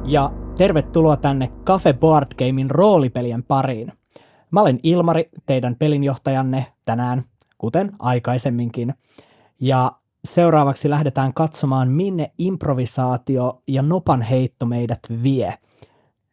Ja tervetuloa tänne Cafe Board Gamein roolipelien pariin. Mä olen Ilmari, teidän pelinjohtajanne tänään, kuten aikaisemminkin. Ja seuraavaksi lähdetään katsomaan, minne improvisaatio ja nopan heitto meidät vie.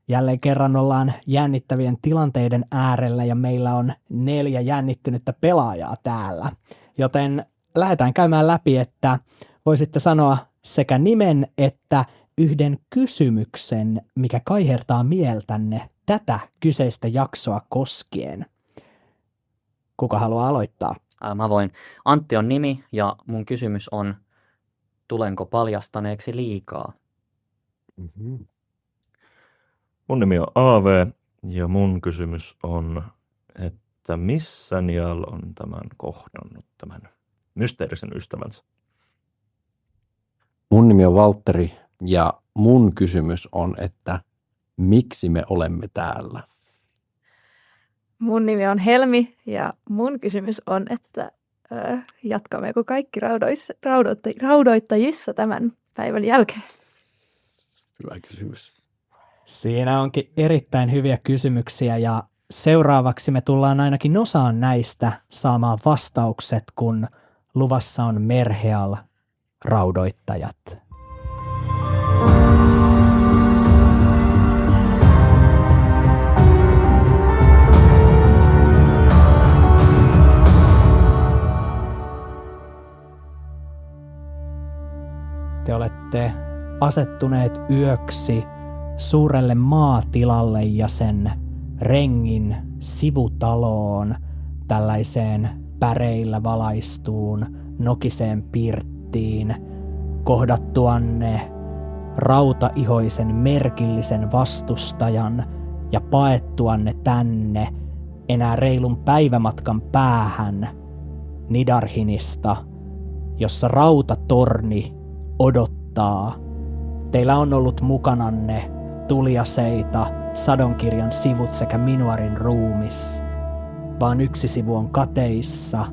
Jälleen kerran ollaan jännittävien tilanteiden äärellä ja meillä on 4 jännittynyttä pelaajaa täällä. Joten lähdetään käymään läpi, että voisitte sanoa sekä nimen että yhden kysymyksen, mikä kaihertaa mieltänne tätä kyseistä jaksoa koskien. Kuka haluaa aloittaa? Mä voin. Antti on nimi ja mun kysymys on, tulenko paljastaneeksi liikaa? Mm-hmm. Mun nimi on AV ja mun kysymys on, että missä Niall on tämän kohdannut, tämän mysteerisen ystävänsä? Mun nimi on Valtteri ja mun kysymys on, että miksi me olemme täällä? Mun nimi on Helmi ja mun kysymys on, että jatkammeko kaikki raudoittajissa tämän päivän jälkeen? Hyvä kysymys. Siinä onkin erittäin hyviä kysymyksiä ja seuraavaksi me tullaan ainakin osaan näistä saamaan vastaukset, kun luvassa on Merheal raudoittajat. Te olette asettuneet yöksi suurelle maatilalle ja sen rengin sivutaloon, tällaiseen päreillä valaistuun nokiseen pirttiin, kohdattuanne rautaihoisen merkillisen vastustajan ja paettuanne tänne enää reilun päivämatkan päähän Nidarhinista, jossa rautatorni odottaa. Teillä on ollut mukananne tuliaseita, sadonkirjan sivut sekä Minuarin ruumis. Vaan yksi sivu on kateissa,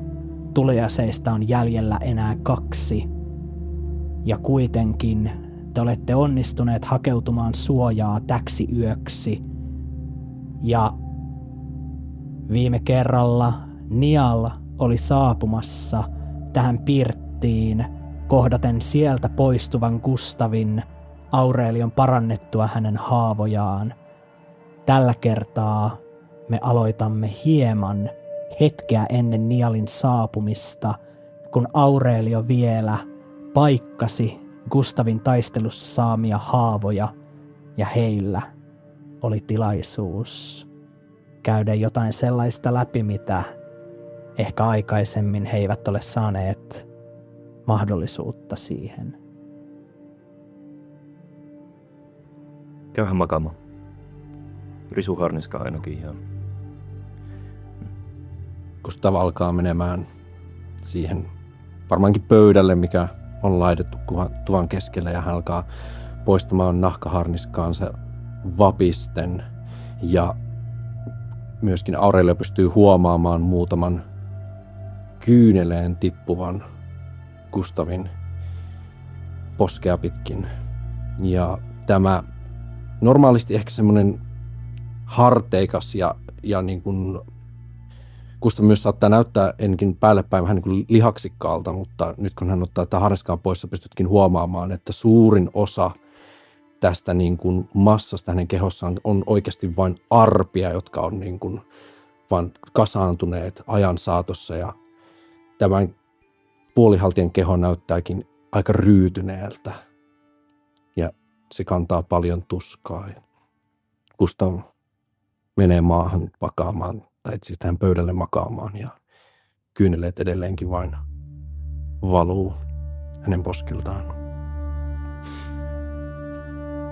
tuliaseista on jäljellä enää 2. Ja kuitenkin te olette onnistuneet hakeutumaan suojaa täksi yöksi. Ja viime kerralla Niall oli saapumassa tähän pirttiin, kohdaten sieltä poistuvan Gustavin Aurelion parannettua hänen haavojaan. Tällä kertaa me aloitamme hieman hetkeä ennen Nialin saapumista, kun Aurelio vielä paikkasi Gustavin taistelussa saamia haavoja ja heillä oli tilaisuus käydä jotain sellaista läpi, mitä ehkä aikaisemmin he eivät ole saaneet mahdollisuutta siihen. Käyhän makaamaan. Risuharniska ainakin. Ja Gustav alkaa menemään siihen varmaankin pöydälle, mikä on laitettu tuvan keskellä, ja hän alkaa poistamaan nahkaharniskaansa vapisten, ja myöskin Aurelio pystyy huomaamaan muutaman kyyneleen tippuvan Gustavin poskea pitkin. Ja tämä normaalisti ehkä semmoinen harteikas ja niin kuin Gustav myös saattaa näyttää ennenkin päällepäin vähän niin kuin lihaksikkaalta, mutta nyt kun hän ottaa tätä harniskaa pois, sä pystytkin huomaamaan, että suurin osa tästä niin kuin massasta hänen kehossaan on oikeasti vain arpia, jotka on niin kuin vain kasaantuneet ajan saatossa, ja tämän puolihaltijan keho näyttääkin aika ryytyneeltä ja se kantaa paljon tuskaa. Gustav menee maahan makaamaan, tai siis tähän pöydälle makaamaan, ja kyyneleet edelleenkin vain valuu hänen poskiltaan.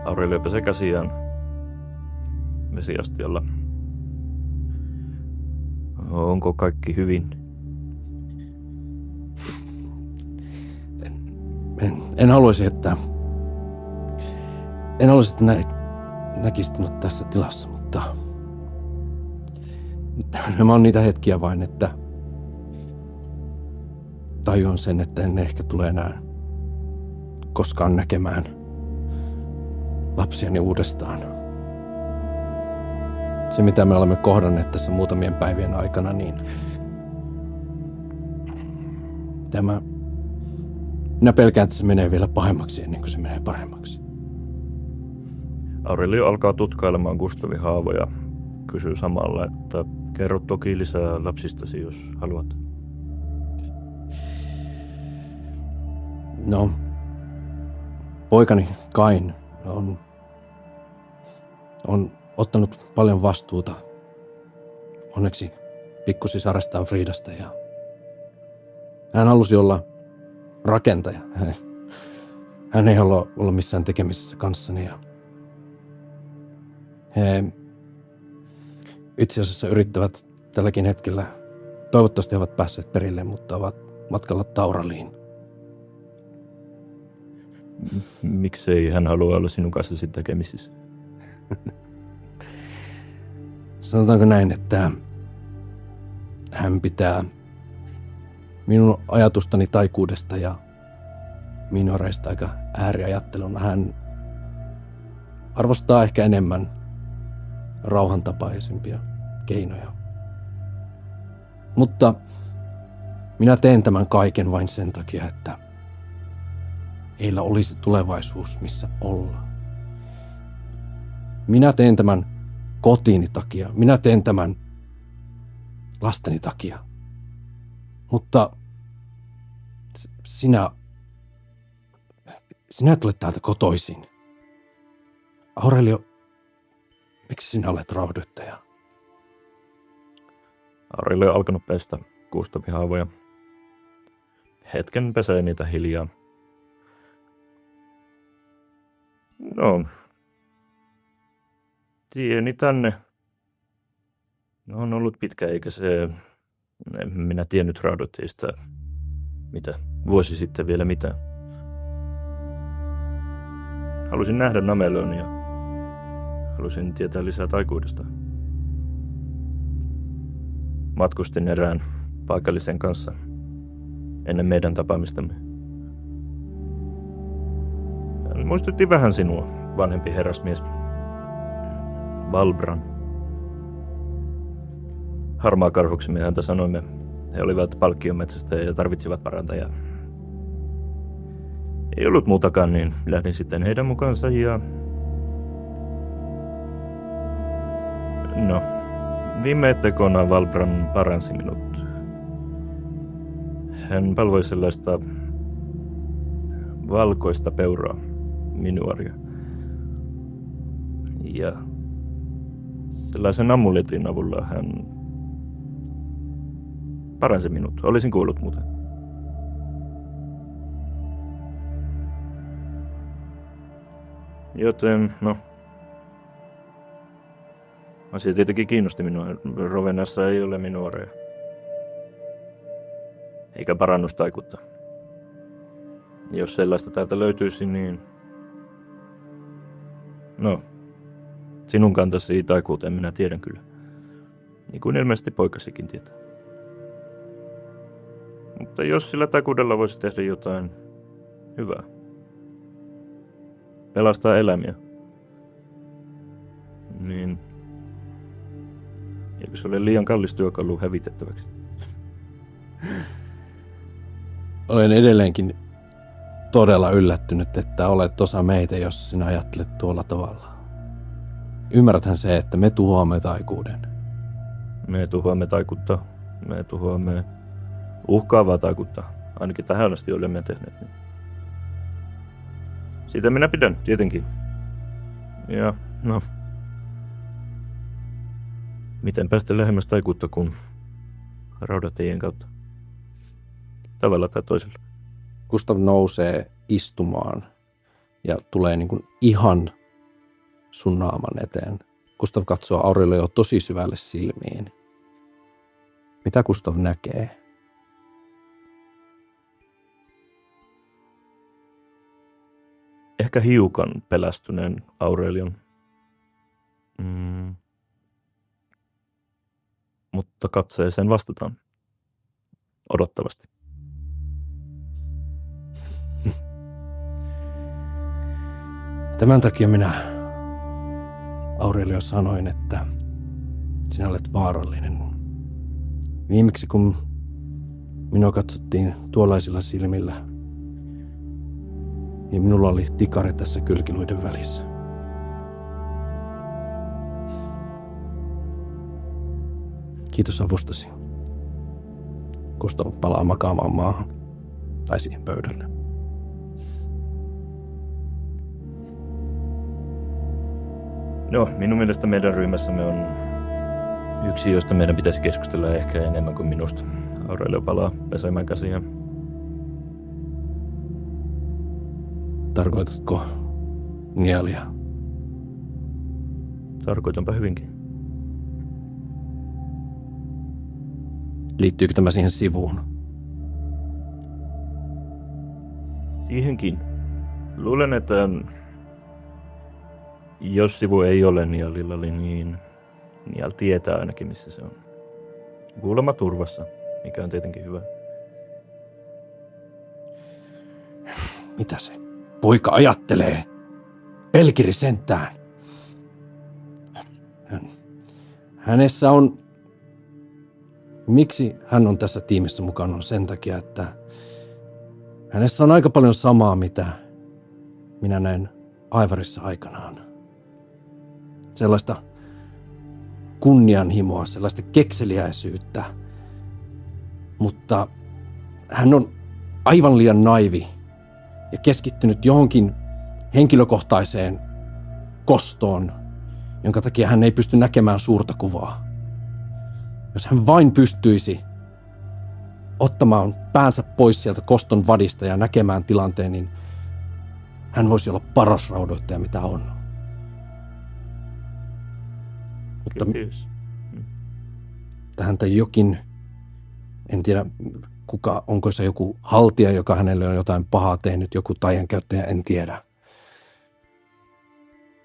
Aurelio pesee käsiään vesiastialla. Onko kaikki hyvin? En haluaisi, että näkisit minut tässä tilassa, mutta nämä on niitä hetkiä vain, että tajuan sen, että en ehkä tule enää koskaan näkemään lapsiani uudestaan. Se, mitä me olemme kohdanneet tässä muutamien päivien aikana, niin minä pelkään, että se menee vielä pahemmaksi ennen kuin se menee paremmaksi. Aurelio alkaa tutkailemaan Gustavin haavoja. Kysyy samalla, että kerro toki lisää lapsistasi, jos haluat. No, poikani Kain on ottanut paljon vastuuta. Onneksi pikkusisarestaan Friidasta ja hän halusi olla rakentaja. Hän ei halua olla missään tekemisissä kanssani. Ja he itse asiassa yrittävät tälläkin hetkellä, toivottavasti he ovat päässeet perille, mutta ovat matkalla Tauraliin. Miksei hän halua olla sinun kanssasi tekemisissä? Sanotaanko näin, että hän pitää minun ajatustani taikuudesta ja minoreista aika ääriajatteluna. Hän arvostaa ehkä enemmän rauhantapaisempia keinoja. Mutta minä teen tämän kaiken vain sen takia, että heillä olisi tulevaisuus, missä olla. Minä teen tämän kotiini takia. Minä teen tämän lasteni takia. Mutta sinä et ole täältä kotoisin. Aurelio, miksi sinä olet rauhoittaja? Aurelio on alkanut pestä Gustavin haavoja. Hetken pesee niitä hiljaa. No, tieni tänne on ollut pitkä, eikä se, en minä tiennyt raudoitteista, mitä, vuosi sitten vielä mitään. Halusin nähdä Namelon ja halusin tietää lisää taikuudesta. Matkustin erään paikallisen kanssa ennen meidän tapaamistamme. Hän muistutti vähän sinua, vanhempi herrasmies. Valbran. Harmaa karhuksemme häntä sanoimme. He olivat palkkionmetsästä ja tarvitsivat parantajaa. Ei ollut muutakaan, niin lähdin sitten heidän mukaansa ja... No, viime tekona Valbran paransi minut. Hän palvoi sellaista valkoista peuraa, minuaria. Ja sellaisen amuletin avulla hän paransi minut. Olisin kuullut muuten. Joten, no. Asia tietenkin kiinnosti minua. Rovenassa ei ole minuareja. Eikä parannustaikuutta. Jos sellaista täältä löytyisi, niin... No. Sinun kantasi taikuuteen minä tiedän kyllä. Niin kuin ilmeisesti poikasikin tietää. Mutta jos sillä taikuudella voisi tehdä jotain hyvää. Pelastaa elämiä. Niin... Eikö se ole liian kallis työkalu hävitettäväksi? Olen edelleenkin todella yllättynyt, että olet osa meitä, jos sinä ajattelet tuolla tavalla. Ymmärräthän se, että me tuhoamme taikuuden. Me tuhoamme taikuutta. Me tuhoamme uhkaavaa taikuutta. Ainakin tähän asti olemme tehneet niin. Siitä minä pidän, tietenkin. Ja, no. Miten päästä lähemmäs taikuutta kuin raudattajien kautta? Tavalla tai toisella. Gustav nousee istumaan ja tulee niin kuin ihan sun naaman eteen. Gustav katsoo Aurelio tosi syvälle silmiin. Mitä Gustav näkee? Ehkä hiukan pelästyneen Aurelion. Mutta katseeseen vastataan. Odottavasti. Tämän takia minä, Aurelio, sanoin, että sinä olet vaarallinen. Viimeksi kun minua katsottiin tuollaisilla silmillä, niin minulla oli tikari tässä kylkiluiden välissä. Kiitos avustasi. Gustav palaa makaamaan maahan tai siihen pöydälle. No, minun mielestä meidän ryhmässämme on yksi, josta meidän pitäisi keskustella ehkä enemmän kuin minusta. Aurelio palaa pesemään käsiä. Tarkoitatko Nialia? Tarkoitanpa hyvinkin. Liittyykö tämä siihen sivuun? Siihenkin. Luulen, että jos sivu ei ole Nialilla, niin Nial tietää ainakin, missä se on. Kuulemma turvassa, mikä on tietenkin hyvä. Mitä se poika ajattelee? Pelkiri sentään. Hänessä on... Miksi hän on tässä tiimissä mukana on sen takia, että hänessä on aika paljon samaa, mitä minä näin Aivarissa aikanaan. Sellaista kunnianhimoa, sellaista kekseliäisyyttä, mutta hän on aivan liian naivi ja keskittynyt johonkin henkilökohtaiseen kostoon, jonka takia hän ei pysty näkemään suurta kuvaa. Jos hän vain pystyisi ottamaan päänsä pois sieltä koston vadista ja näkemään tilanteen, niin hän voisi olla paras raudoittaja, mitä on. Mutta häntä jokin, en tiedä kuka, onko se joku haltija, joka hänelle on jotain pahaa tehnyt, joku taiankäyttäjä, en tiedä.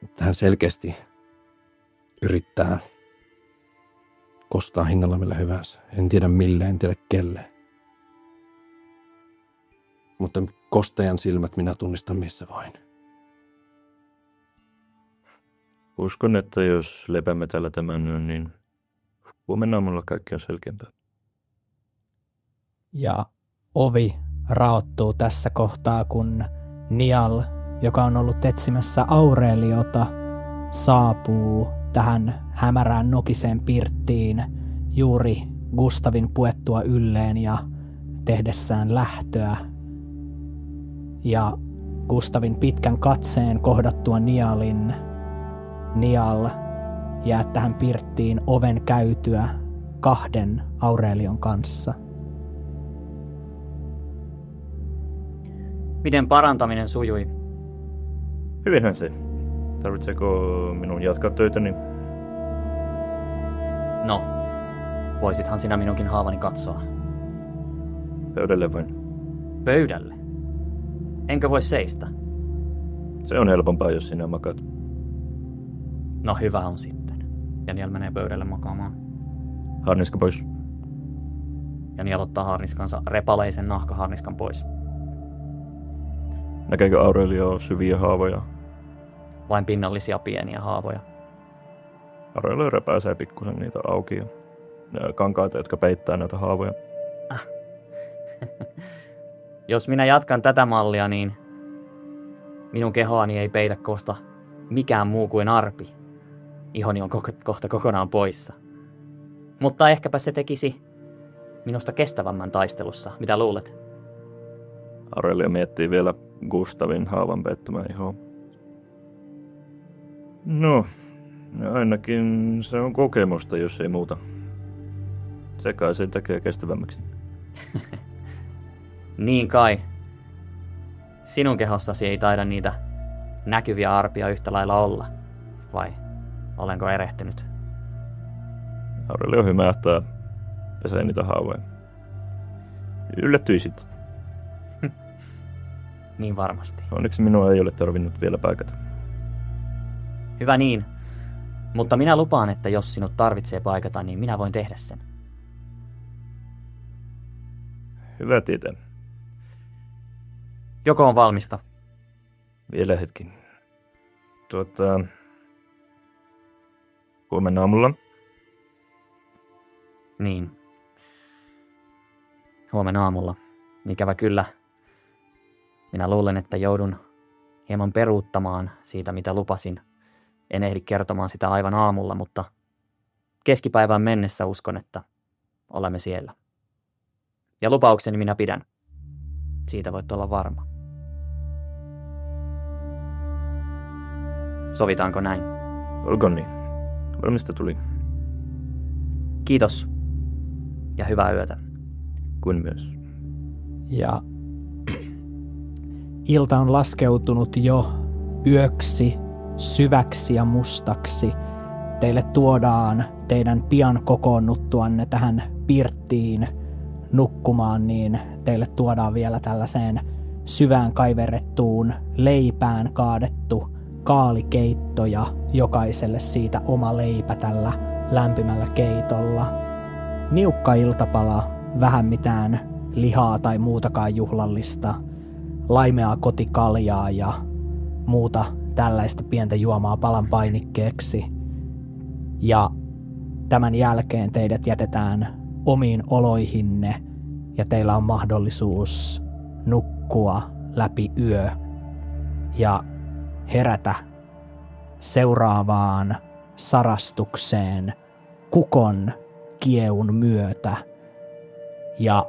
Mutta hän selkeästi yrittää kostaa hinnalla millä hyvänsä. En tiedä mille, en tiedä kelle. Mutta kostajan silmät minä tunnistan missä vain. Uskon, että jos lepäämme täällä tämän yön, niin huomenna aamulla kaikki on selkeämpää. Ja ovi raottuu tässä kohtaa, kun Nial, joka on ollut etsimässä Aureliota, saapuu tähän hämärään nokiseen pirttiin juuri Gustavin puettua ylleen ja tehdessään lähtöä. Ja Gustavin pitkän katseen kohdattua Nialin, Nial jää tähän pirttiin oven käytyä 2 Aurelion kanssa. Miten parantaminen sujui? Hyvinhän se. Tarvitseeko minun jatkaa töitäni? No, voisithan sinä minunkin haavani katsoa. Pöydälle vain. Pöydälle? Enkö voi seistä? Se on helpompaa, jos sinä makaat. No hyvä on sitten. Ja Niel menee pöydälle makaamaan. Harniska pois. Ja Niel ottaa harniskansa repaleisen nahkaharniskan pois. Näkeekö Aurelio syviä haavoja? Vain pinnallisia pieniä haavoja. Aurelio repäisee pikkusen niitä auki ja kankaita, jotka peittää näitä haavoja. Jos minä jatkan tätä mallia, niin minun kehoani ei peitä kohta mikään muu kuin arpi. Ihoni on kohta kokonaan poissa. Mutta ehkäpä se tekisi minusta kestävämmän taistelussa. Mitä luulet? Aurelio miettii vielä Gustavin haavan peittämään ihoa. No, ainakin se on kokemusta, jos ei muuta. Se kai sen tekee kestävämmäksi. Niin kai. Sinun kehossasi ei taida niitä näkyviä arpia yhtä lailla olla. Vai olenko erehtynyt? Aurelio hymähtää, pesee niitä haavoja. Yllättyisit. Niin varmasti. Onneksi minua ei ole tarvinnut vielä paikata. Hyvä niin. Mutta minä lupaan, että jos sinut tarvitsee paikata, niin minä voin tehdä sen. Hyvä tietää. Joko on valmista? Vielä hetki. Huomenna aamulla. Niin. Huomenna aamulla. Ikävä kyllä. Minä luulen, että joudun hieman peruuttamaan siitä, mitä lupasin. En ehdi kertomaan sitä aivan aamulla, mutta keskipäivään mennessä uskon, että olemme siellä. Ja lupaukseni minä pidän. Siitä voit olla varma. Sovitaanko näin? Olkoon niin. Valmista tuli. Kiitos ja hyvää yötä. Kuin myös. Ja ilta on laskeutunut jo yöksi, syväksi ja mustaksi. Teille tuodaan teidän pian kokoonnuttuanne tähän pirttiin nukkumaan, niin teille tuodaan vielä tällaiseen syvään kaiverrettuun leipään kaadettu kaalikeitto ja jokaiselle siitä oma leipä tällä lämpimällä keitolla. Niukka iltapala, vähän mitään lihaa tai muutakaan juhlallista, laimeaa kotikaljaa ja muuta tällaista pientä juomaa palan painikkeeksi. Ja tämän jälkeen teidät jätetään omiin oloihinne ja teillä on mahdollisuus nukkua läpi yö ja herätä seuraavaan sarastukseen kukon kieun myötä ja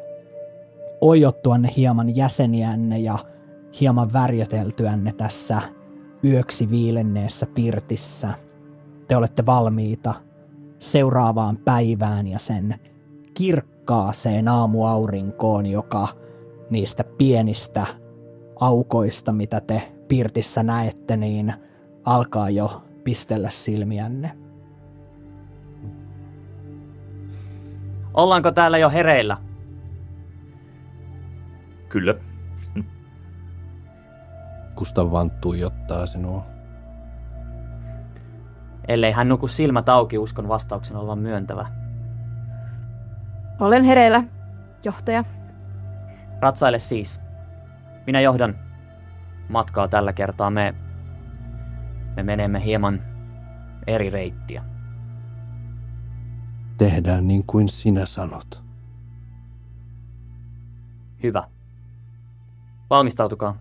oiottuanne hieman jäseniänne ja hieman värjöteltyänne tässä yöksi viilenneessä pirtissä. Te olette valmiita seuraavaan päivään ja sen kirkkaaseen aamuaurinkoon, joka niistä pienistä aukoista, mitä te pirtissä näette, niin alkaa jo pistellä silmiänne. Ollaanko täällä jo hereillä? Kyllä. Gustav vaan tuijottaa sinua. Ellei hän nuku silmät auki, uskon vastauksen olevan myöntävä. Olen hereillä, johtaja. Ratsaile siis. Minä johdan matkaa tällä kertaa. Me menemme hieman eri reittiä. Tehdään niin kuin sinä sanot. Hyvä. Valmistautukaa.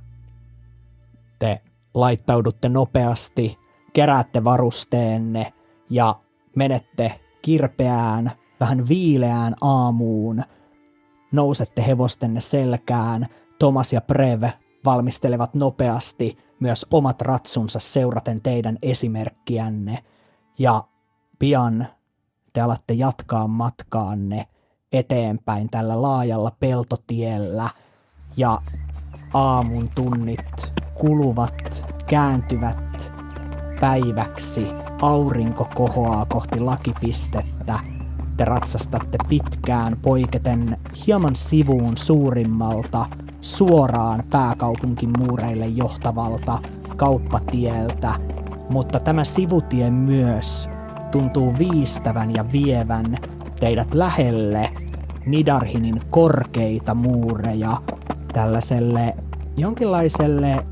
Te laittaudutte nopeasti, keräätte varusteenne ja menette kirpeään, vähän viileään aamuun. Nousette hevostenne selkään. Thomas ja Prev valmistelevat nopeasti myös omat ratsunsa seuraten teidän esimerkkiänne. Ja pian te alatte jatkaa matkaanne eteenpäin tällä laajalla peltotiellä. Ja aamun tunnit kuluvat, kääntyvät päiväksi. Aurinko kohoaa kohti lakipistettä. Te ratsastatte pitkään poiketen hieman sivuun suurimmalta, suoraan pääkaupunkin muureille johtavalta kauppatieltä, mutta tämä sivutie myös tuntuu viistävän ja vievän teidät lähelle Nidarhinin korkeita muureja tällaiselle jonkinlaiselle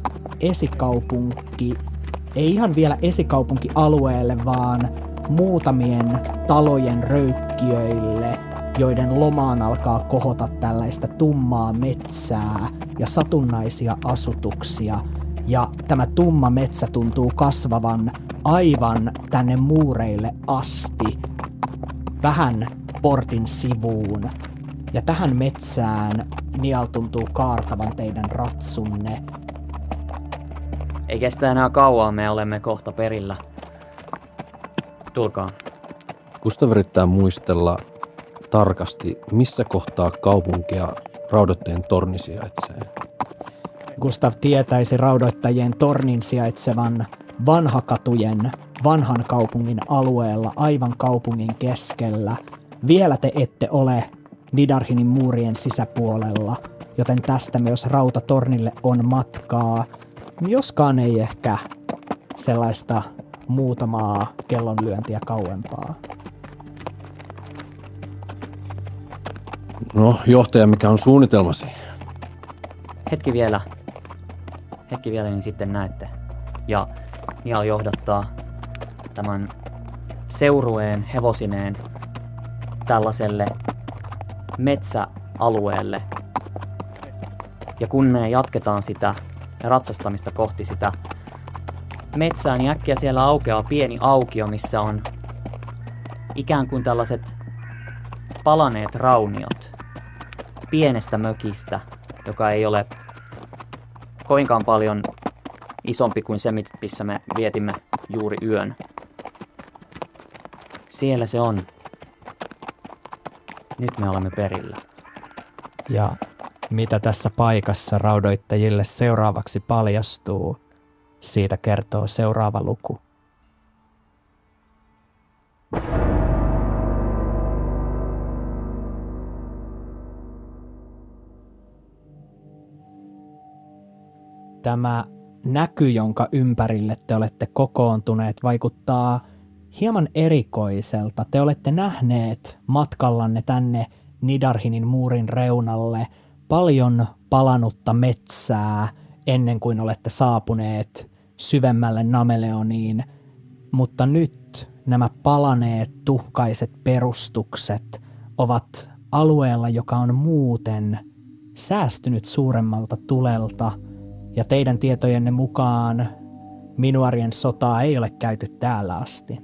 ei ihan vielä esikaupunkialueelle, vaan muutamien talojen röykkiöille, joiden lomaan alkaa kohota tällaista tummaa metsää ja satunnaisia asutuksia. Ja tämä tumma metsä tuntuu kasvavan aivan tänne muureille asti, vähän portin sivuun. Ja tähän metsään Nial tuntuu kaartavan teidän ratsunne. Ei kestä enää kauaa, me olemme kohta perillä. Tulkaa. Gustav yrittää muistella tarkasti, missä kohtaa kaupunkia Raudoittajien torni sijaitsee. Gustav tietäisi Raudoittajien tornin sijaitsevan Vanhakatujen vanhan kaupungin alueella aivan kaupungin keskellä. Vielä te ette ole Nidarhinin muurien sisäpuolella, joten tästä myös Rautatornille on matkaa. Joskaan ei ehkä sellaista muutamaa kellonlyöntiä kauempaa. No, johtaja, mikä on suunnitelmasi? Hetki vielä, niin sitten näette. Ja Nial johdattaa tämän seurueen hevosineen tällaiselle metsäalueelle. Ja kun me jatketaan sitä ratsastamista kohti sitä metsää, niin äkkiä siellä aukeaa pieni aukio, missä on ikään kuin tällaiset palaneet rauniot pienestä mökistä, joka ei ole kovinkaan paljon isompi kuin se, missä me vietimme juuri yön. Siellä se on. Nyt me olemme perillä. Ja mitä tässä paikassa raudoittajille seuraavaksi paljastuu, siitä kertoo seuraava luku. Tämä näky, jonka ympärille te olette kokoontuneet, vaikuttaa hieman erikoiselta. Te olette nähneet matkallanne tänne Nidarhinin muurin reunalle paljon palanutta metsää ennen kuin olette saapuneet syvemmälle Nameleoniin, mutta nyt nämä palaneet tuhkaiset perustukset ovat alueella, joka on muuten säästynyt suuremmalta tulelta, ja teidän tietojenne mukaan Minuarien sotaa ei ole käyty täällä asti.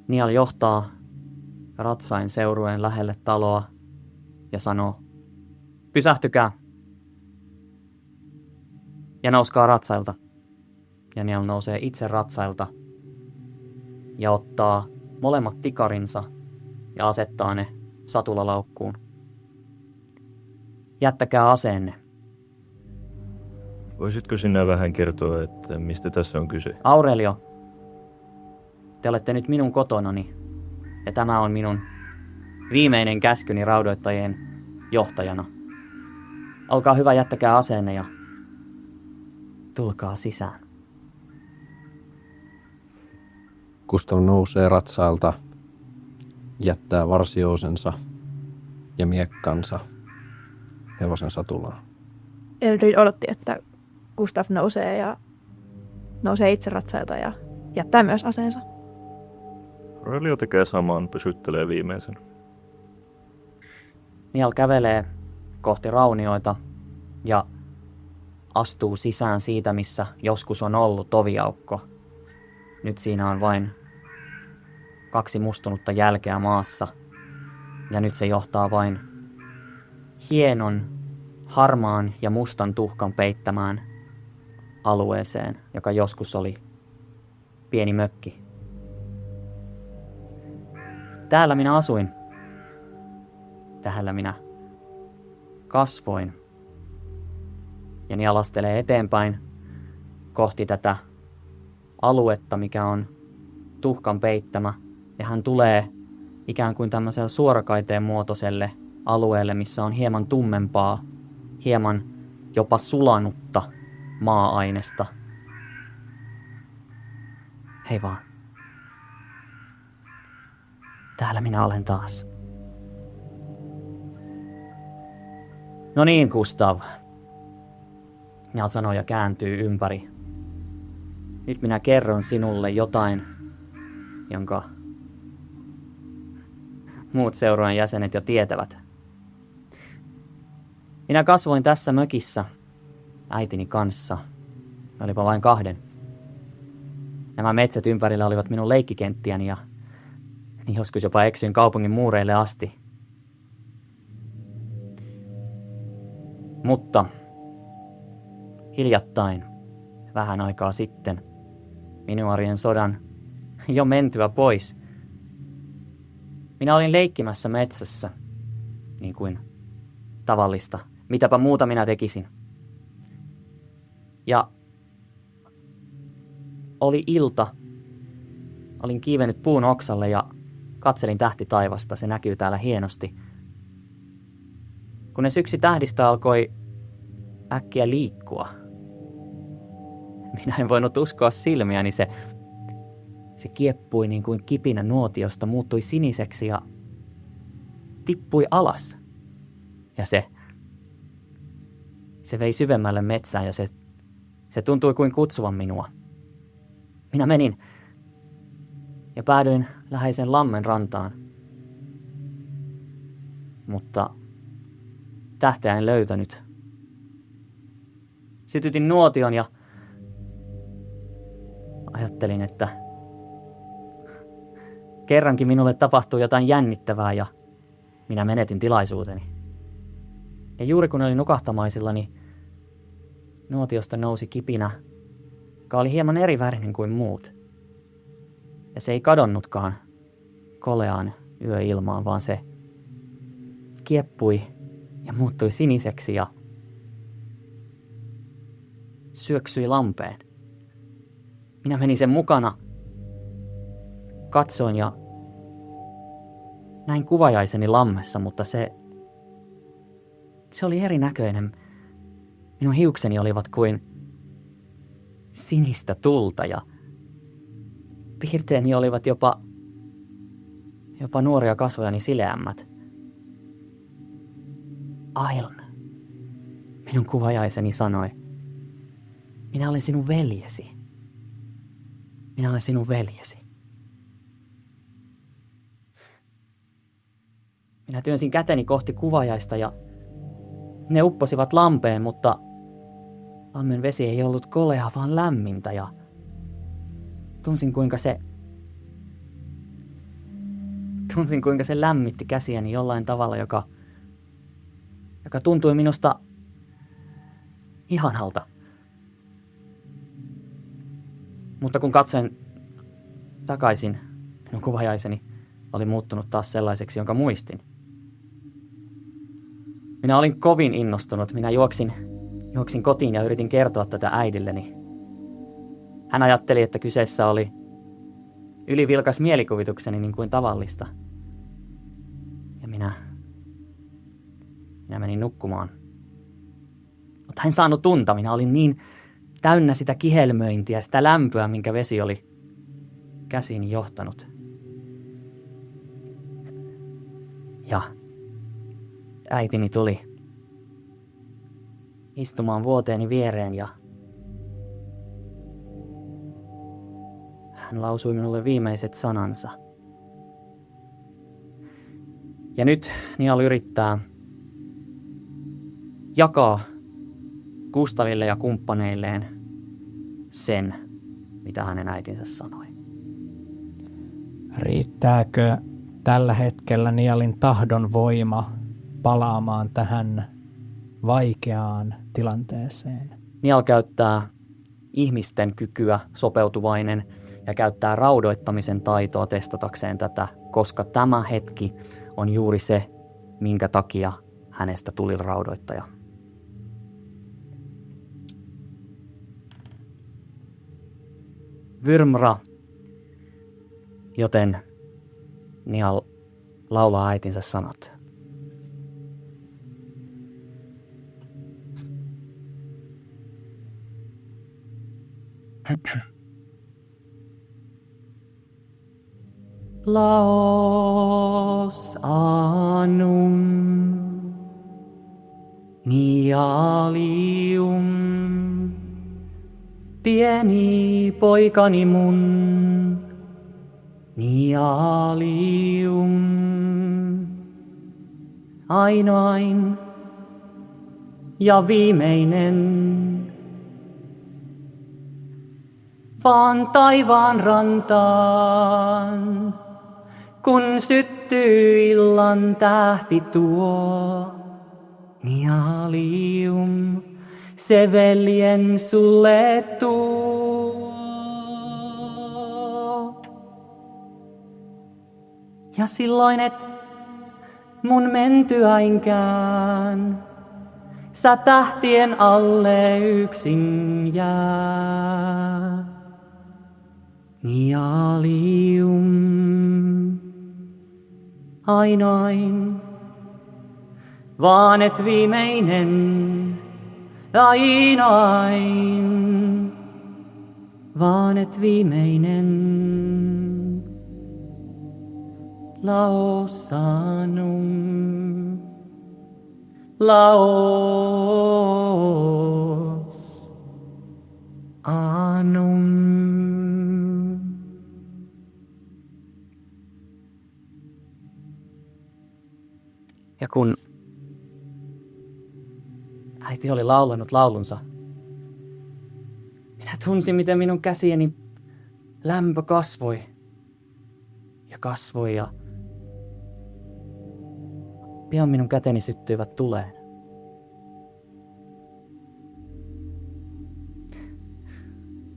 Nial johtaa ratsain seurueen lähelle taloa ja sanoo, pysähtykää ja nouskaa ratsailta. Ja Nial nousee itse ratsailta ja ottaa molemmat tikarinsa ja asettaa ne satulalaukkuun. Jättäkää aseenne. Voisitko sinä vähän kertoa, että mistä tässä on kyse? Aurelio, te olette nyt minun kotonani ja tämä on minun viimeinen käskyni raudoittajien johtajana. Olkaa hyvä, jättäkää aseenne ja tulkaa sisään. Gustav nousee ratsailta, jättää varsiousensa ja miekkansa hevosen satulaan. Eldrid odotti, että Gustav nousee itse ratsailta ja jättää myös aseensa. Aurelio tekee saman, pysyttelee viimeisen. Nial kävelee kohti raunioita ja astuu sisään siitä, missä joskus on ollut toviaukko. Nyt siinä on vain 2 mustunutta jälkeä maassa. Ja nyt se johtaa vain hienon, harmaan ja mustan tuhkan peittämään alueeseen, joka joskus oli pieni mökki. Täällä minä asuin. Täällä minä kasvoin. Ja Nial astelee eteenpäin kohti tätä aluetta, mikä on tuhkan peittämä. Ja hän tulee ikään kuin tämmöiselle suorakaiteen muotoiselle alueelle, missä on hieman tummempaa, hieman jopa sulanutta maa-ainesta. Hei vaan. Täällä minä olen taas. No niin, Gustav. Nial sanoo ja kääntyy ympäri. Nyt minä kerron sinulle jotain, jonka muut seurueen jäsenet jo tietävät. Minä kasvoin tässä mökissä äitini kanssa. Olipa vain 2. Nämä metsät ympärillä olivat minun leikkikenttiäni ja joskus jopa eksyin kaupungin muureille asti. Mutta hiljattain, vähän aikaa sitten, Minuarien sodan jo mentyä pois, minä olin leikkimässä metsässä, niin kuin tavallista. Mitäpä muuta minä tekisin. Ja oli ilta. Olin kiivennyt puun oksalle ja katselin tähtitaivasta. Se näkyy täällä hienosti. Kunnes yksi tähdistä alkoi äkkiä liikkua. Minä en voinut uskoa silmiäni. Se kieppui niin kuin kipinä nuotiosta, muuttui siniseksi ja tippui alas. Ja se Se vei syvemmälle metsään ja se tuntui kuin kutsuvan minua. Minä menin ja päädyin läheisen lammen rantaan. Mutta tähteä en löytänyt. Sytytin nuotion ja ajattelin, että kerrankin minulle tapahtui jotain jännittävää ja minä menetin tilaisuuteni. Ja juuri kun olin nukahtamaisillani, nuotiosta nousi kipinä, joka oli hieman eri värinen kuin muut. Ja se ei kadonnutkaan koleaan yöilmaan, vaan se kieppui ja muuttui siniseksi ja syöksyi lampeen. Minä menin sen mukana, katsoin ja näin kuvajaiseni lammessa, mutta se oli erinäköinen. Minun hiukseni olivat kuin sinistä tulta ja piirteeni olivat jopa nuoria kasvojani sileämmät. Ailn, minun kuvajaiseni sanoi, minä olen sinun veljesi. Minä olen sinun veljesi. Minä työnsin käteni kohti kuvajaista ja ne upposivat lampeen, mutta lammen vesi ei ollut koleaa, vaan lämmintä ja tunsin kuinka se lämmitti käsiäni jollain tavalla, joka tuntui minusta ihanalta. Mutta kun katsoin takaisin, minun kuvajaiseni oli muuttunut taas sellaiseksi, jonka muistin. Minä olin kovin innostunut. Minä juoksin kotiin ja yritin kertoa tätä äidilleni. Hän ajatteli, että kyseessä oli ylivilkas mielikuvitukseni niin kuin tavallista. Ja minä menin nukkumaan. Mutta en saanut unta. Minä olin niin täynnä sitä kihelmöintiä, sitä lämpöä, minkä vesi oli käsiini johtanut. Ja äitini tuli istumaan vuoteeni viereen ja hän lausui minulle viimeiset sanansa. Ja nyt Niall yrittää jakaa Gustaville ja kumppaneilleen sen, mitä hänen äitinsä sanoi. Riittääkö tällä hetkellä Niallin tahdon voima palaamaan tähän vaikeaan tilanteeseen? Niall käyttää ihmisten kykyä sopeutuvainen ja käyttää raudoittamisen taitoa testatakseen tätä, koska tämä hetki on juuri se, minkä takia hänestä tuli raudoittaja. Vyrmra, joten Niall laulaa äitinsä sanat. Laos anum Nialium, pieni poikani mun, Nialium, ainoain ja viimeinen. Vaan taivaan rantaan, kun syttyy illan tähti tuo, Nialium, se veljen sulle tuo. Ja silloin et mun mentyäinkään, sä tähtien alle yksin jää. Nialium, ainoin, vaan et viimeinen, ainoin, vaan et viimeinen. Laos anum laos anum. Ja kun äiti oli laulanut laulunsa, minä tunsin, miten minun käsieni lämpö kasvoi ja kasvoi ja pian minun käteni syttyivät tuleen.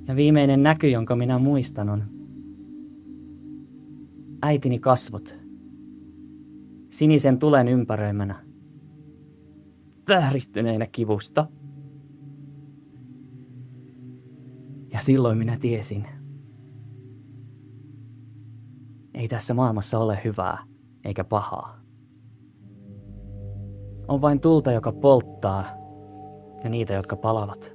Ja viimeinen näky, jonka minä muistan, on äitini kasvot sinisen tulen ympäröimänä, vääristyneinä kivusta. Ja silloin minä tiesin, ei tässä maailmassa ole hyvää eikä pahaa. On vain tulta, joka polttaa, ja niitä, jotka palavat.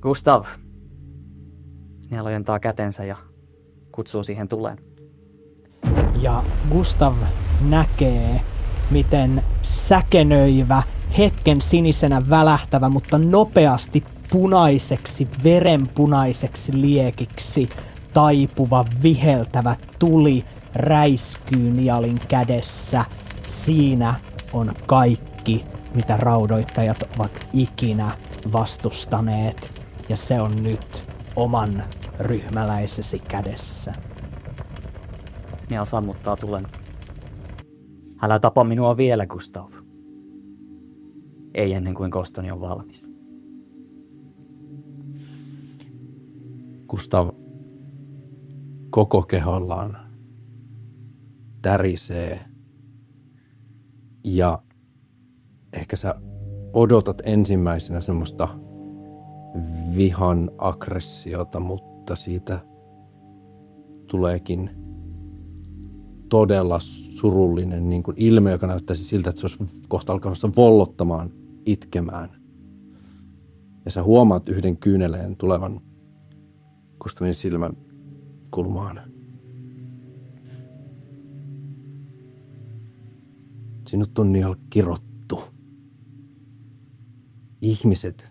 Gustav. Nielo ojentaa kätensä ja kutsuu siihen tuleen. Ja Gustav näkee, miten säkenöivä, hetken sinisenä välähtävä, mutta nopeasti punaiseksi, verenpunaiseksi liekiksi taipuva, viheltävä tuli räiskyy Nialin kädessä. Siinä on kaikki, mitä raudoittajat ovat ikinä vastustaneet, ja se on nyt oman ryhmäläisesi kädessä. Niel sammuttaa tulen. Älä tapa minua vielä, Gustav. Ei ennen kuin kostoni on valmis. Gustav koko kehollaan tärisee ja ehkä sä odotat ensimmäisenä semmoista vihan aggressiota, mutta siitä tuleekin todella surullinen niin kuin ilme, joka näyttäisi siltä, että se olisi kohta alkamassa vollottamaan, itkemään. Ja sä huomaat yhden kyyneleen tulevan Gustavin silmän kulmaan. Sinut on Niel kirottu. Ihmiset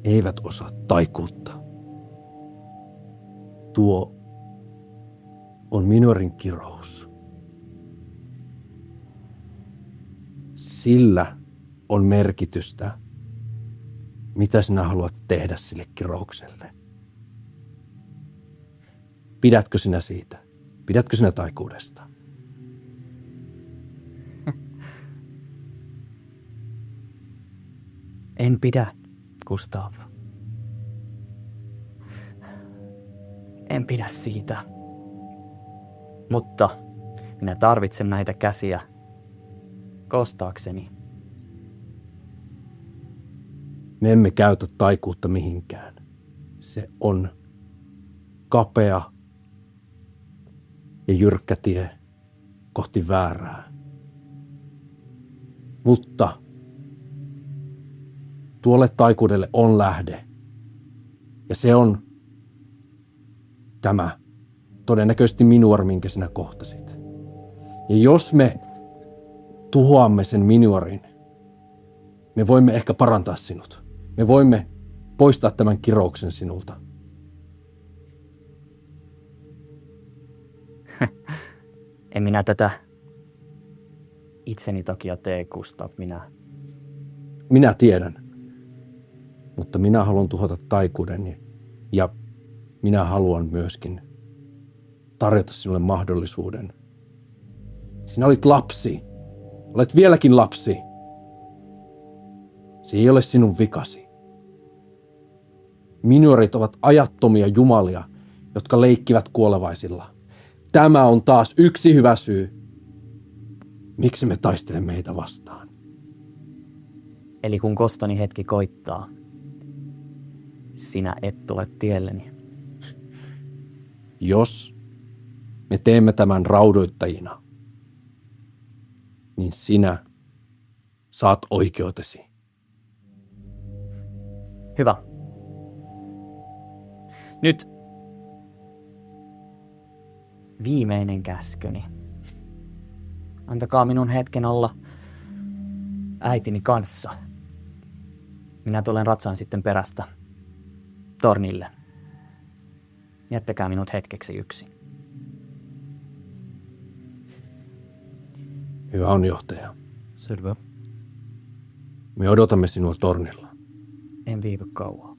eivät osaa taikuutta. Tuo on Minorin kirous. Sillä on merkitystä, mitä sinä haluat tehdä sille kiroukselle. Pidätkö sinä siitä? Pidätkö sinä taikuudesta? En pidä, Gustav. En pidä siitä. Mutta minä tarvitsen näitä käsiä kostaakseni. Me emme käytä taikuutta mihinkään. Se on kapea ja jyrkkä tie kohti väärää. Mutta tuolle taikuudelle on lähde. Ja se on tämä todennäköisesti Minuar, minkä sinä kohtasit. Ja jos me tuhoamme sen Minuarin, me voimme ehkä parantaa sinut. Me voimme poistaa tämän kirouksen sinulta. En minä tätä itseni takia tee, Gustav. Minä tiedän. Mutta minä haluan tuhota taikuuden ja minä haluan myöskin tarjota sinulle mahdollisuuden. Sinä olit lapsi. Olet vieläkin lapsi. Se ei ole sinun vikasi. Minuarit ovat ajattomia jumalia, jotka leikkivät kuolevaisilla. Tämä on taas yksi hyvä syy, miksi me taistelemme heitä vastaan. Eli kun kostoni hetki koittaa, sinä et tule tielleni. Jos me teemme tämän raudoittajina, niin sinä saat oikeutesi. Hyvä. Nyt viimeinen käskyni. Antakaa minun hetken olla äitini kanssa. Minä tulen ratsaan sitten perästä tornille. Jättäkää minut hetkeksi yksin. Hyvä on, johtaja. Selvä. Me odotamme sinua tornilla. En viivy kauaa.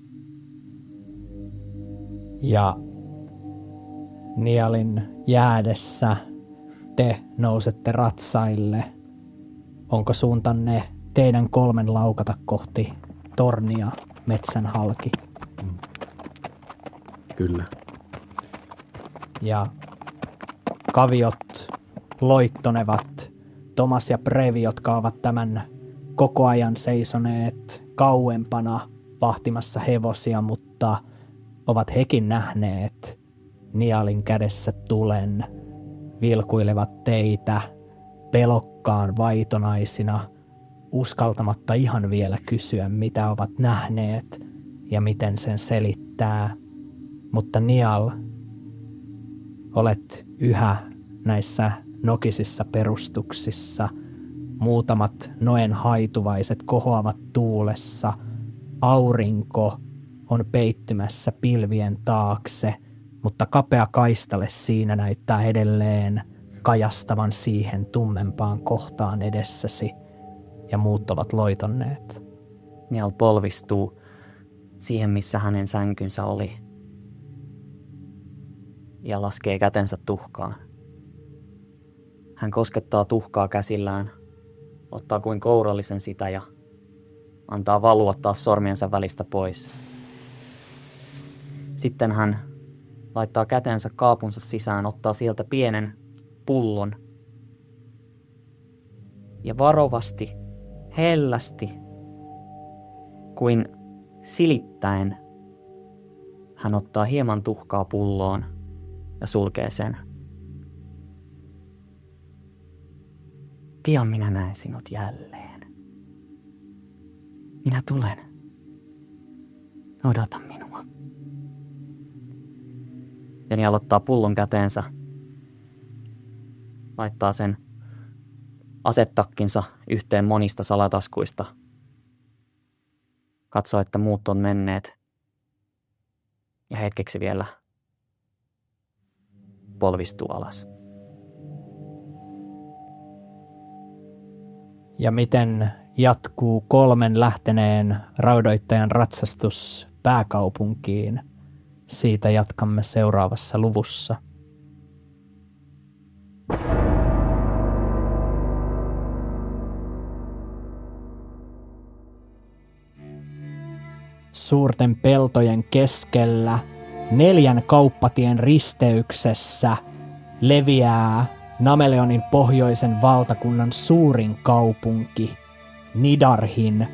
Ja Nialin jäädessä te nousette ratsaille. Onko suuntanne teidän 3 laukata kohti tornia metsän halki? Kyllä. Ja kaviot loittonevat. Tomas ja Brevi, jotka ovat tämän koko ajan seisoneet kauempana vahtimassa hevosia, mutta ovat hekin nähneet Nialin kädessä tulen, vilkuilevat teitä pelokkaan vaitonaisina, uskaltamatta ihan vielä kysyä, mitä ovat nähneet ja miten sen selittää. Mutta Nial, olet yhä näissä nokisissa perustuksissa. Muutamat noen haituvaiset kohoavat tuulessa. Aurinko on peittymässä pilvien taakse, mutta kapea kaistale siinä näyttää edelleen kajastavan siihen tummempaan kohtaan edessäsi, ja muut ovat loitonneet. Niall polvistuu siihen, missä hänen sänkynsä oli, ja laskee kätensä tuhkaan. Hän koskettaa tuhkaa käsillään, ottaa kuin kourallisen sitä ja antaa valua taas sormiensa välistä pois. Sitten hän laittaa kätensä kaapunsa sisään, ottaa sieltä pienen pullon ja varovasti, hellästi, kuin silittäen, hän ottaa hieman tuhkaa pulloon ja sulkee sen. Pian minä näen sinut jälleen. Minä tulen. Odota minua. Jeni aloittaa pullon käteensä. Laittaa sen asetakkinsa yhteen monista salataskuista. Katsoo, että muut on menneet. Ja hetkeksi vielä polvistuu alas. Ja miten jatkuu 3 lähteneen raudoittajan ratsastus pääkaupunkiin? Siitä jatkamme seuraavassa luvussa. Suurten peltojen keskellä 4 kauppatien risteyksessä leviää Nameleonin pohjoisen valtakunnan suurin kaupunki, Nidarhin,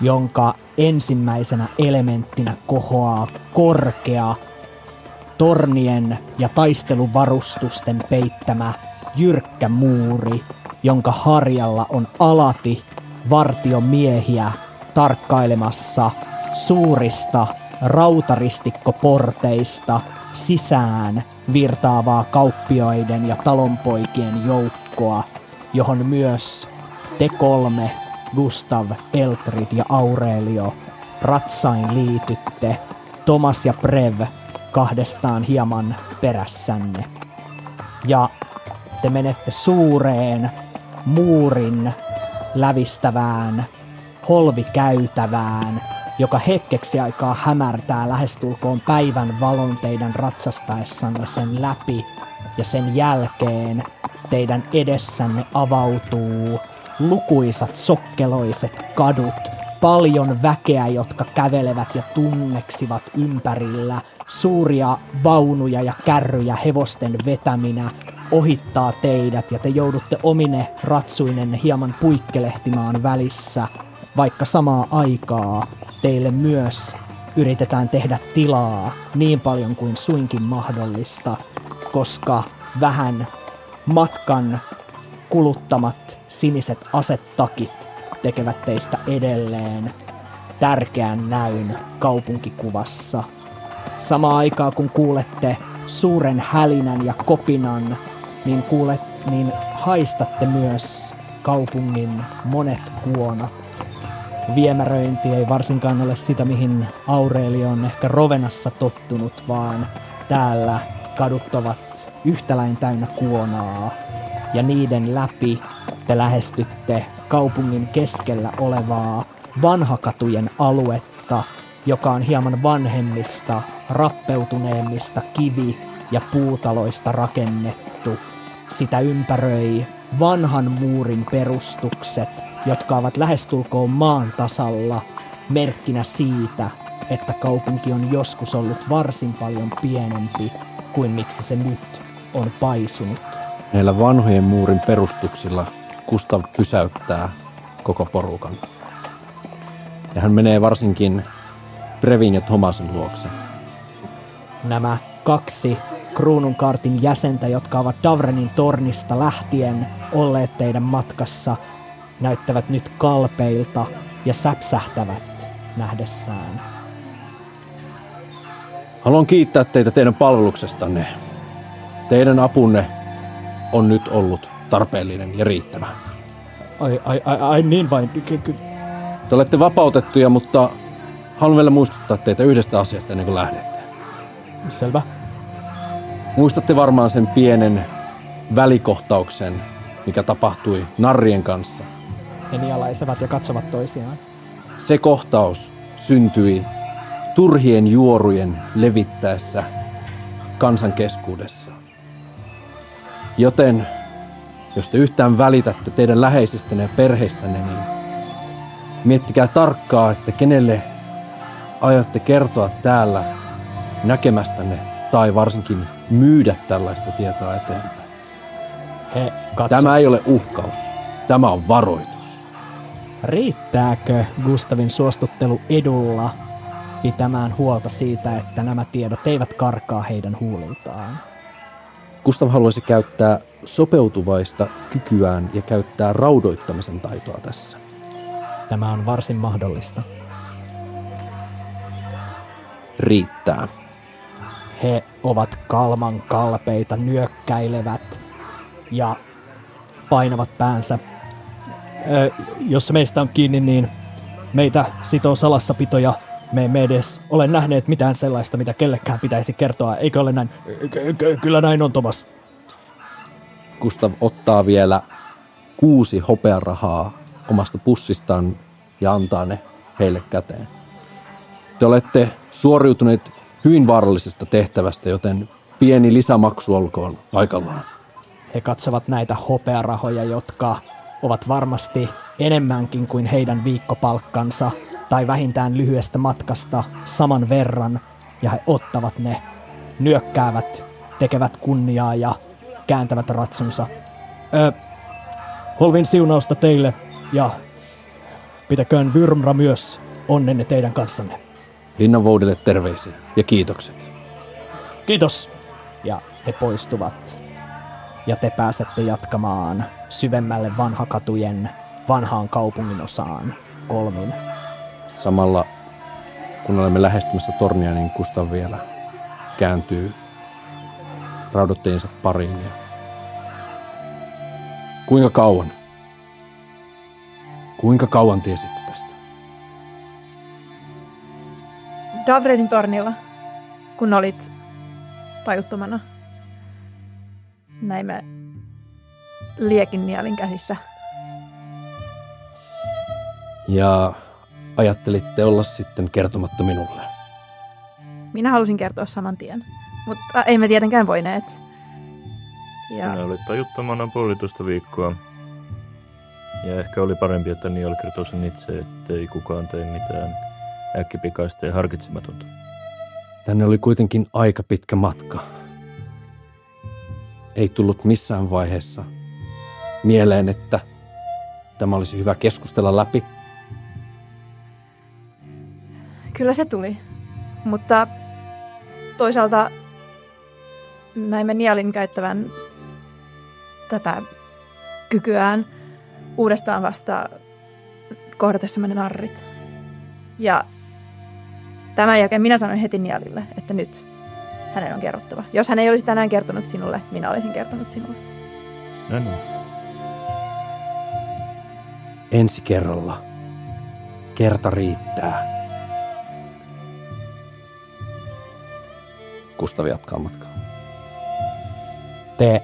jonka ensimmäisenä elementtinä kohoaa korkea, tornien ja taisteluvarustusten peittämä jyrkkä muuri, jonka harjalla on alati vartiomiehiä tarkkailemassa suurista rautaristikkoporteista sisään virtaavaa kauppioiden ja talonpoikien joukkoa, johon myös te 3, Gustav, Eltrid ja Aurelio, ratsain liitytte, Tomas ja Brev kahdestaan hieman perässänne. Ja te menette suureen muurin lävistävään holvikäytävään, joka hetkeksi aikaa hämärtää lähestulkoon päivän valon teidän ratsastaessanne sen läpi, ja sen jälkeen teidän edessänne avautuu lukuisat sokkeloiset kadut, paljon väkeä, jotka kävelevät ja tunneksivat ympärillä, suuria vaunuja ja kärryjä hevosten vetäminä ohittaa teidät, ja te joudutte omine ratsuinen hieman puikkelehtimaan välissä, vaikka samaa aikaa teille myös yritetään tehdä tilaa niin paljon kuin suinkin mahdollista, koska vähän matkan kuluttamat siniset asetakit tekevät teistä edelleen tärkeän näyn kaupunkikuvassa. Samaan aikaan kun kuulette suuren hälinän ja kopinan, niin haistatte myös kaupungin monet kuonat. Viemäröinti ei varsinkaan ole sitä, mihin Aurelia on ehkä Rovenassa tottunut, vaan täällä kadut ovat yhtäläin täynnä kuonaa. Ja niiden läpi te lähestytte kaupungin keskellä olevaa vanhakatujen aluetta, joka on hieman vanhemmista, rappeutuneemmista kivi- ja puutaloista rakennettu. Sitä ympäröi vanhan muurin perustukset, jotka ovat lähestulkoon maan tasalla, merkkinä siitä, että kaupunki on joskus ollut varsin paljon pienempi kuin miksi se nyt on paisunut. Näillä vanhojen muurin perustuksilla Gustav pysäyttää koko porukan. Ja hän menee varsinkin Brevin ja Thomasin luokse. Nämä 2 Kruununkaartin jäsentä, jotka ovat Davrenin tornista lähtien olleet teidän matkassa, näyttävät nyt kalpeilta ja säpsähtävät nähdessään. Haluan kiittää teitä teidän palveluksestanne. Teidän apunne on nyt ollut tarpeellinen ja riittävä. Ai niin vain. Te olette vapautettuja, mutta haluan vielä muistuttaa teitä yhdestä asiasta ennen kuin lähdette. Selvä. Muistatte varmaan sen pienen välikohtauksen, mikä tapahtui narrien kanssa. He nialaisevat ja katsovat toisiaan. Se kohtaus syntyi turhien juorujen levittäessä kansan keskuudessa. Joten, jos te yhtään välitätte teidän läheisistänne ja perheistänne, niin miettikää tarkkaa, että kenelle aiotte kertoa täällä näkemästänne tai varsinkin myydä tällaista tietoa eteenpäin. He Tämä ei ole uhkaus. Tämä on varoitus. Riittääkö Gustavin suostuttelu edulla pitämään huolta siitä, että nämä tiedot eivät karkaa heidän huuliltaan? Gustav haluaisi käyttää sopeutuvaista kykyään ja käyttää raudoittamisen taitoa tässä. Tämä on varsin mahdollista. Riittää. He ovat kalman kalpeita, nyökkäilevät ja painavat päänsä. Jos se meistä on kiinni, niin meitä sitoo salassapito ja me emme edes ole nähneet mitään sellaista, mitä kellekään pitäisi kertoa. Eikö ole näin? Kyllä näin on, Thomas. Gustav ottaa vielä 6 hopearahaa omasta pussistaan ja antaa ne heille käteen. Te olette suoriutuneet hyvin vaarallisesta tehtävästä, joten pieni lisämaksu olkoon paikallaan. He katsovat näitä hopearahoja, jotka ovat varmasti enemmänkin kuin heidän viikkopalkkansa tai vähintään lyhyestä matkasta saman verran, ja he ottavat ne, nyökkäävät, tekevät kunniaa ja kääntävät ratsunsa. Holvin siunausta teille ja pitäköön Vyrmra myös onnenne teidän kanssanne. Linnanvoudille terveisiä ja kiitokset. Kiitos! Ja he poistuvat. Ja te pääsette jatkamaan syvemmälle vanhakatujen vanhaan kaupunginosaan kolmin. Samalla kun olemme lähestymässä tornia, niin Gustav vielä kääntyy raudoitteensa pariin. Ja kuinka kauan? Kuinka kauan tiesitte tästä? Davrenin tornilla, kun olit tajuttomana, näimme liekin nielin käsissä. Ja ajattelitte olla sitten kertomatta minulle. Minä halusin kertoa saman tien, mutta ei me tietenkään voineet. Ja Minä olit tajuttomana 1,5 viikkoa. Ja ehkä oli parempi, että Niall kertoi sen itse, ettei kukaan tee mitään äkkipikaista ja harkitsematonta. Tänne oli kuitenkin aika pitkä matka. Ei tullut missään vaiheessa mieleen, että tämä olisi hyvä keskustella läpi. kyllä se tuli, mutta toisaalta näimme Nialin käyttävän tätä kykyään uudestaan vasta kohdatessamme ne narrit. Ja tämän jälkeen minä sanoin heti Nialille, että nyt hänen on kerrottava. Jos hän ei olisi tänään kertonut sinulle, minä olisin kertonut sinulle. No niin. ensi kerralla. Kerta riittää. Gustav jatkaa matkaa. Te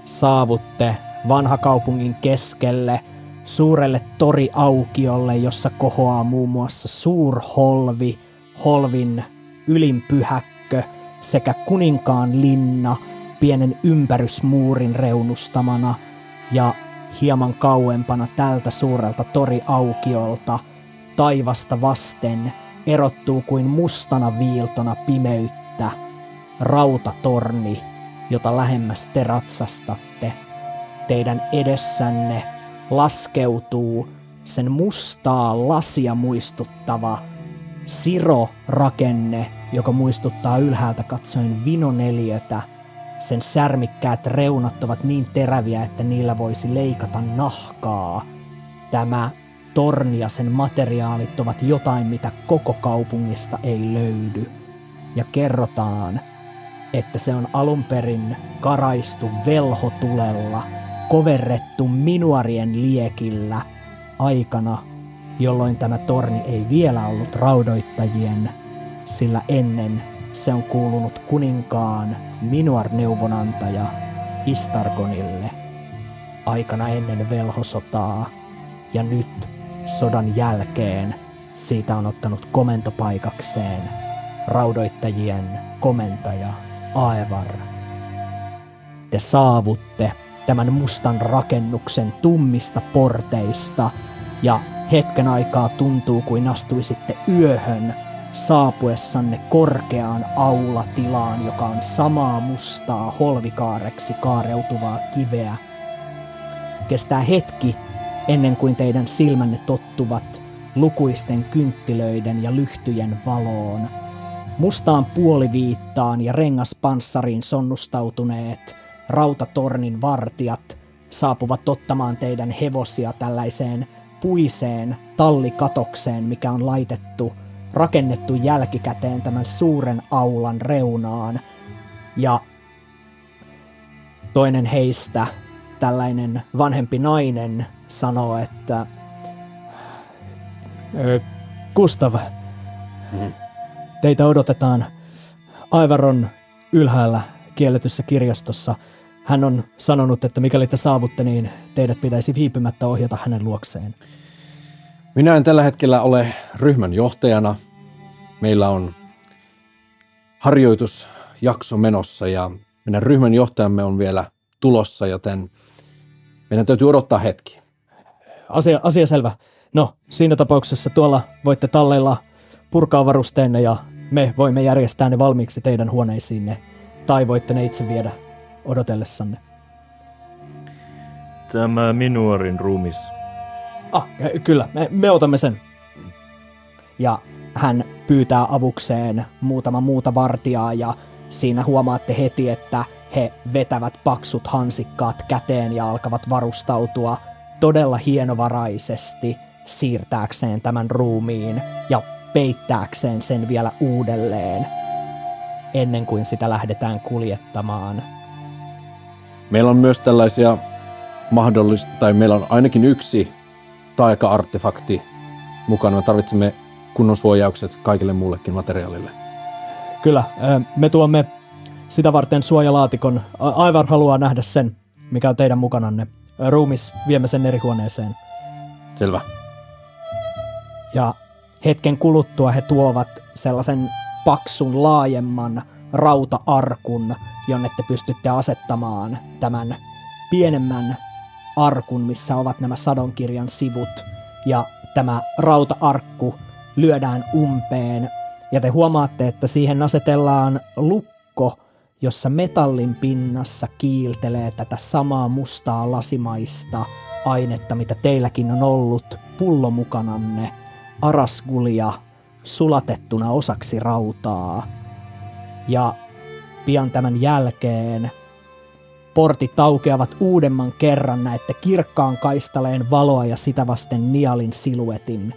saavutte vanhakaupungin keskelle suurelle toriaukiolle, jossa kohoaa muun muassa suurholvi, holvin ylinpyhäkkö sekä kuninkaan linna pienen ympärysmuurin reunustamana, ja hieman kauempana tältä suurelta toriaukiolta taivasta vasten erottuu kuin mustana viiltona pimeyttä rautatorni, jota lähemmäs te ratsastatte. Teidän edessänne laskeutuu sen mustaa lasia muistuttava sirorakenne, joka muistuttaa ylhäältä katsoen vinoneliötä. Sen särmikkäät reunat ovat niin teräviä, että niillä voisi leikata nahkaa. Tämä torni ja sen materiaalit ovat jotain, mitä koko kaupungista ei löydy. Ja kerrotaan, että se on alun perin karaistu velhotulella, koverrettu minuarien liekillä aikana, jolloin tämä torni ei vielä ollut raudoittajien, sillä ennen se on kuulunut kuninkaan Minuar-neuvonantaja Istargonille aikana ennen velhosotaa, ja nyt sodan jälkeen siitä on ottanut komentopaikakseen raudoittajien komentaja Aevar. Te saavutte tämän mustan rakennuksen tummista porteista, ja hetken aikaa tuntuu kuin astuisitte yöhön saapuessanne korkeaan aulatilaan, joka on samaa mustaa holvikaareksi kaareutuvaa kiveä. Kestää hetki ennen kuin teidän silmänne tottuvat lukuisten kynttilöiden ja lyhtyjen valoon. Mustaan puoliviittaan ja rengaspanssariin sonnustautuneet rautatornin vartijat saapuvat ottamaan teidän hevosia tällaiseen puiseen tallikatokseen, mikä on rakennettu jälkikäteen tämän suuren aulan reunaan. Ja toinen heistä, tällainen vanhempi nainen, sanoo, että Gustav, teitä odotetaan. Aevar on ylhäällä kielletyssä kirjastossa. Hän on sanonut, että mikäli te saavutte, niin teidät pitäisi viipymättä ohjata hänen luokseen. Minä en tällä hetkellä ole ryhmän johtajana. Meillä on harjoitusjakso menossa ja meidän ryhmän johtajamme on vielä tulossa, joten meidän täytyy odottaa hetki. Asia selvä. No, siinä tapauksessa tuolla voitte talleilla purkaa varusteenne ja me voimme järjestää ne valmiiksi teidän huoneisiinne. Tai voitte ne itse viedä odotellessanne. Tämä Minuarin ruumis. Kyllä, me otamme sen. Ja hän pyytää avukseen muutama muuta vartijaa ja siinä huomaatte heti, että he vetävät paksut hansikkaat käteen ja alkavat varustautua todella hienovaraisesti siirtääkseen tämän ruumiin ja peittääkseen sen vielä uudelleen ennen kuin sitä lähdetään kuljettamaan. Meillä on myös tällaisia meillä on ainakin yksi taika-artefakti mukana. Me tarvitsemme kunnon suojaukset kaikille muullekin materiaalille. Kyllä, me tuomme sitä varten suojalaatikon. Aevar haluaa nähdä sen, mikä on teidän mukananne. Ruumis, viemme sen eri huoneeseen. Selvä. Ja hetken kuluttua he tuovat sellaisen paksun, laajemman rauta-arkun, jonne te pystytte asettamaan tämän pienemmän arkun, missä ovat nämä sadonkirjan sivut. Ja tämä rauta-arkku lyödään umpeen. Ja te huomaatte, että siihen asetellaan lukko, jossa metallin pinnassa kiiltelee tätä samaa mustaa lasimaista ainetta, mitä teilläkin on ollut pullo mukananne, arasgulia sulatettuna osaksi rautaa. Ja pian tämän jälkeen portit aukeavat uudemman kerran, näette kirkkaan kaistaleen valoa ja sitä vasten Nialin siluetin,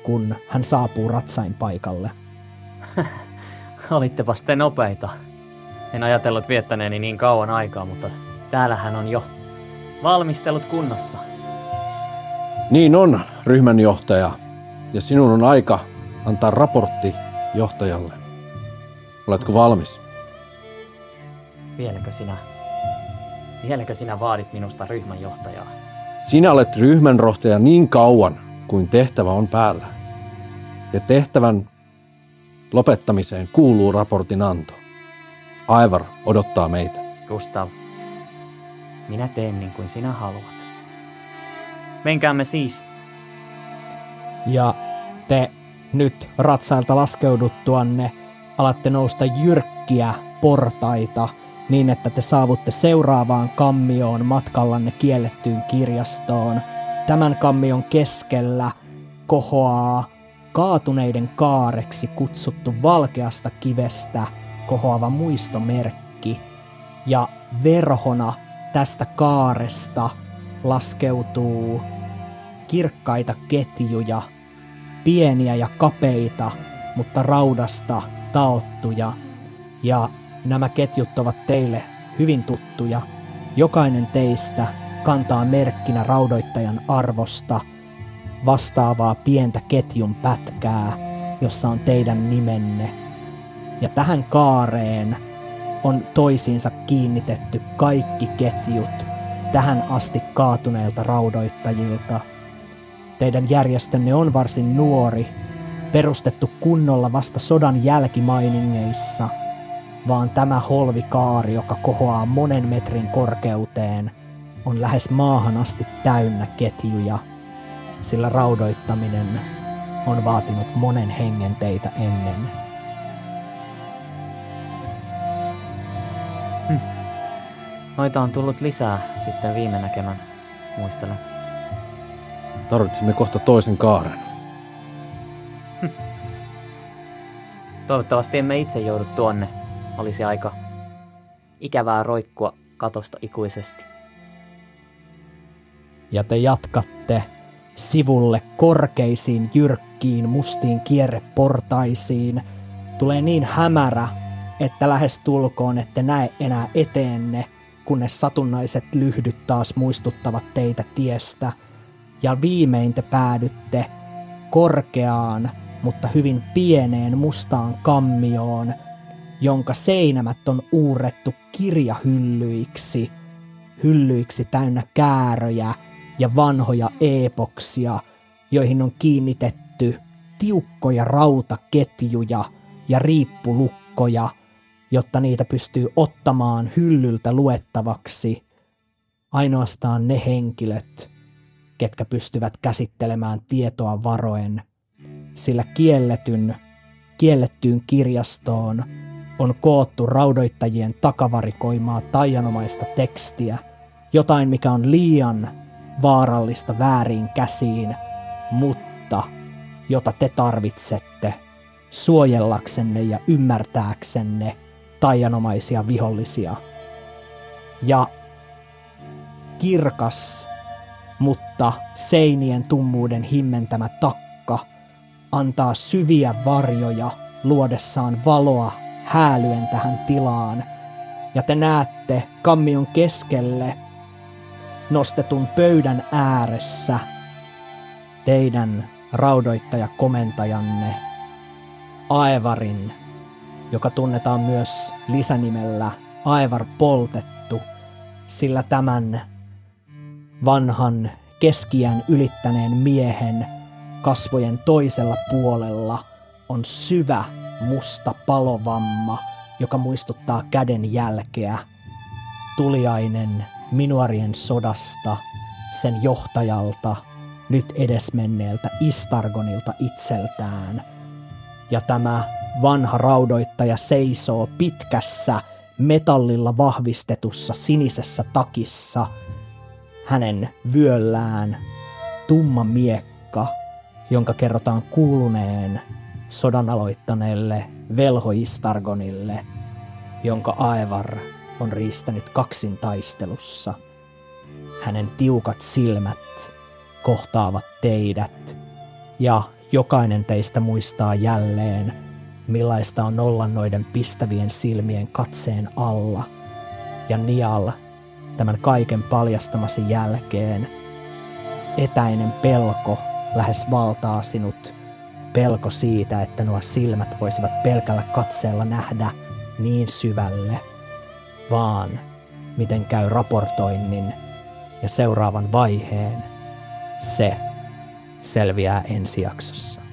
kun hän saapuu ratsain paikalle. Olittepas te nopeita. En ajatellut viettäneeni niin kauan aikaa, mutta täällähän on jo valmistelut kunnossa. Niin on, ryhmänjohtaja. Ja sinun on aika antaa raportti johtajalle. Oletko valmis? Vieläkö sinä vaadit minusta ryhmänjohtajaa? Sinä olet ryhmänjohtaja niin kauan kuin tehtävä on päällä. Ja tehtävän lopettamiseen kuuluu raportin anto. Aivar odottaa meitä. Gustav, minä teen niin kuin sinä haluat. Menkäämme siis. Ja te nyt ratsailta laskeuduttuanne alatte nousta jyrkkiä portaita niin, että te saavutte seuraavaan kammioon matkallanne kiellettyyn kirjastoon. Tämän kammion keskellä kohoaa kaatuneiden kaareksi kutsuttu valkeasta kivestä kohoava muistomerkki. Ja verhona tästä kaaresta laskeutuu kirkkaita ketjuja, pieniä ja kapeita, mutta raudasta taottuja. Ja nämä ketjut ovat teille hyvin tuttuja. Jokainen teistä kantaa merkkinä raudoittajan arvosta vastaavaa pientä ketjun pätkää, jossa on teidän nimenne. Ja tähän kaareen on toisiinsa kiinnitetty kaikki ketjut tähän asti kaatuneilta raudoittajilta. Teidän järjestönne on varsin nuori, perustettu kunnolla vasta sodan jälkimainingeissa, vaan tämä holvikaari, joka kohoaa monen metrin korkeuteen, on lähes maahan asti täynnä ketjuja, sillä raudoittaminen on vaatinut monen hengen teitä ennen. Noita on tullut lisää sitten viime näkemän, muistelen. Tarvitsemme kohta toisen kaaren. Toivottavasti emme itse joudu tuonne. Olisi aika ikävää roikkua katosta ikuisesti. Ja te jatkatte sivulle korkeisiin, jyrkkiin, mustiin kierreportaisiin. Tulee niin hämärä, että lähes tulkoon ette näe enää eteenne, kunnes satunnaiset lyhdyt taas muistuttavat teitä tiestä. Ja viimein te päädytte korkeaan, mutta hyvin pieneen mustaan kammioon, jonka seinämät on uurrettu kirjahyllyiksi, hyllyiksi täynnä kääröjä ja vanhoja eepoksia, joihin on kiinnitetty tiukkoja rautaketjuja ja riippulukkoja, jotta niitä pystyy ottamaan hyllyltä luettavaksi ainoastaan ne henkilöt, ketkä pystyvät käsittelemään tietoa varoen, sillä kiellettyyn kirjastoon on koottu raudoittajien takavarikoimaa taianomaista tekstiä, jotain mikä on liian vaarallista vääriin käsiin, mutta jota te tarvitsette suojellaksenne ja ymmärtääksenne taianomaisia vihollisia. Ja kirkas, mutta seinien tummuuden himmentämä takka antaa syviä varjoja luodessaan valoa häälyen tähän tilaan. Ja te näette kammion keskelle nostetun pöydän ääressä teidän raudoittajakomentajanne Aevarin, joka tunnetaan myös lisänimellä Aevar Poltettu, sillä tämän vanhan keskiään ylittäneen miehen kasvojen toisella puolella on syvä musta palovamma, joka muistuttaa käden jälkeä. Tuliainen Minuarien sodasta, sen johtajalta, nyt edesmenneeltä Istargonilta itseltään. Ja tämä vanha raudoittaja seisoo pitkässä, metallilla vahvistetussa sinisessä takissa. Hänen vyöllään tumma miekka, jonka kerrotaan kuuluneen sodan aloittaneelle velho Istargonille, jonka Aevar on riistänyt kaksintaistelussa. Hänen tiukat silmät kohtaavat teidät, ja jokainen teistä muistaa jälleen, millaista on olla noiden pistävien silmien katseen alla. Ja Niall, tämän kaiken paljastamasi jälkeen, etäinen pelko lähes valtaa sinut. Pelko siitä, että nuo silmät voisivat pelkällä katseella nähdä niin syvälle, vaan miten käy raportoinnin ja seuraavan vaiheen, se selviää ensi jaksossa.